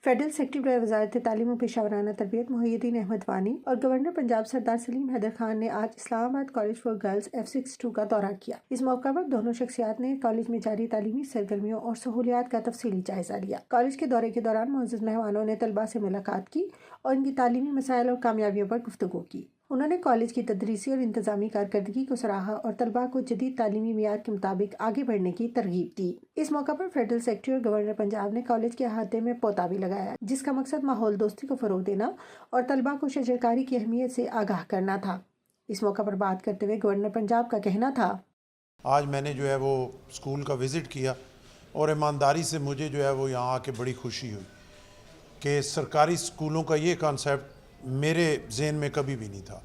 Federal secretary वजारत तालीम और पेशावराना तरबियत मुहियुद्दीन अहमद वानी और गवर्नर पंजाब सरदार सलीम हैदर खान ने आज Islamabad college for girls F62 का दौरा किया। इस मौका पर दोनों शख्सियात ने कॉलेज में जारी तालीमी सरगर्मियों और सहूलियात का तफसीली जायजा लिया। कॉलेज के दौरे के दौरान मुअज़्ज़ज़ मेहमानों ने तलबा से मुलाकात की और इनकी तालीमी मसाइल और कामयाबियों पर गुफ्तगू की। उन्होंने कॉलेज की तदरीसी और इंतजामी कारकर्दगी को सराहा और तलबा को जदीद तालीमी मियार के मुताबिक आगे बढ़ने की तरगीब दी। इस मौका पर फेडरल सेक्रेटरी और गवर्नर पंजाब ने कॉलेज के अहाते में पौधा भी लगाया, जिसका मकसद माहौल दोस्ती को फरोग देना और तलबा को शजरकारी की अहमियत से आगाह करना था। इस मौका पर बात करते हुए गवर्नर पंजाब का कहना था, आज मैंने जो है वो स्कूल का विज़िट किया और ईमानदारी से मुझे जो है वो यहाँ आके बड़ी खुशी हुई कि सरकारी स्कूलों का ये कॉन्सेप्ट मेरे ज़हन में कभी भी नहीं था,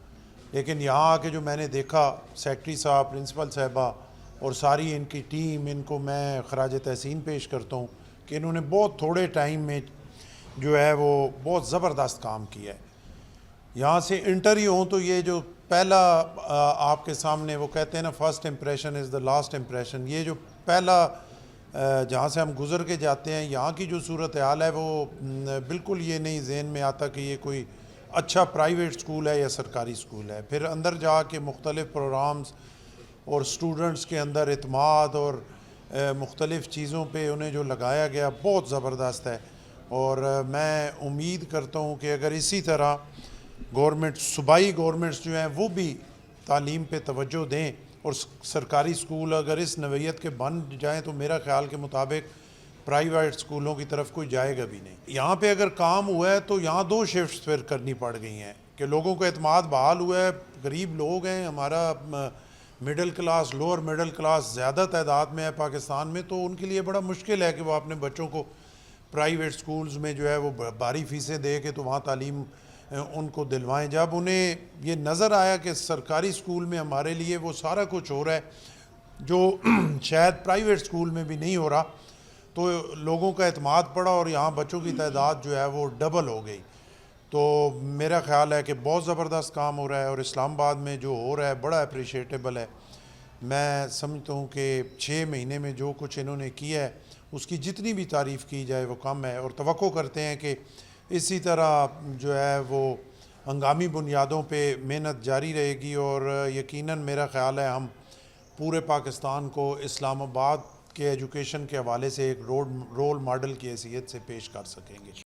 लेकिन यहाँ आके जो मैंने देखा, सेक्रेटरी साहब, प्रिंसिपल साहिबा और सारी इनकी टीम, इनको मैं खराज तहसीन पेश करता हूँ कि इन्होंने बहुत थोड़े टाइम में जो है वो बहुत ज़बरदस्त काम किया है। यहाँ से इंटर ही हो तो ये जो पहला आपके सामने वो कहते हैं ना, first impression is the last impression, ये जो पहला जहाँ से हम गुज़र के जाते हैं, यहाँ की जो सूरत हाल है वो बिल्कुल ये नहीं जहन में आता कि ये कोई अच्छा प्राइवेट स्कूल है या सरकारी स्कूल है। फिर अंदर जाके मुख्तलिफ़ प्रोग्राम्स और स्टूडेंट्स के अंदर इत्माद और मुख्तलिफ़ चीज़ों पे उन्हें जो लगाया गया बहुत ज़बरदस्त है। और मैं उम्मीद करता हूँ कि अगर इसी तरह गवर्नमेंट, सूबाई गवर्नमेंट्स जो हैं वो भी तालीम पे तवज्जो दें और सरकारी स्कूल अगर इस नवैयत के बन जाएँ तो मेरा ख़्याल के मुताबिक प्राइवेट स्कूलों की तरफ कोई जाएगा भी नहीं। यहाँ पे अगर काम हुआ है तो यहाँ 2 शिफ्ट्स फिर करनी पड़ गई हैं कि लोगों को एतमाद बहाल हुआ है। गरीब लोग हैं, हमारा middle class, lower middle class ज़्यादा तादाद में है पाकिस्तान में, तो उनके लिए बड़ा मुश्किल है कि वो अपने बच्चों को प्राइवेट स्कूल्स में जो है वो भारी फीसें दे के तो वहाँ तालीम उनको दिलवाएं। जब उन्हें ये नज़र आया कि सरकारी स्कूल में हमारे लिए वो सारा कुछ हो रहा है जो शायद प्राइवेट स्कूल में भी नहीं हो रहा, तो लोगों का एतमाद पड़ा और यहाँ बच्चों की तादाद जो है वो डबल हो गई। तो मेरा ख़्याल है कि बहुत ज़बरदस्त काम हो रहा है और इस्लामाबाद में जो हो रहा है बड़ा अप्रिशिएटेबल है। मैं समझता हूँ कि 6 महीने में जो कुछ इन्होंने किया है उसकी जितनी भी तारीफ़ की जाए वो कम है, और तवक्को करते हैं कि इसी तरह जो है वो हंगामी बुनियादों पे मेहनत जारी रहेगी और यकीनन मेरा ख़्याल है हम पूरे पाकिस्तान को इस्लामाबाद के एजुकेशन के हवाले से एक रोल मॉडल की हैसियत से पेश कर सकेंगे।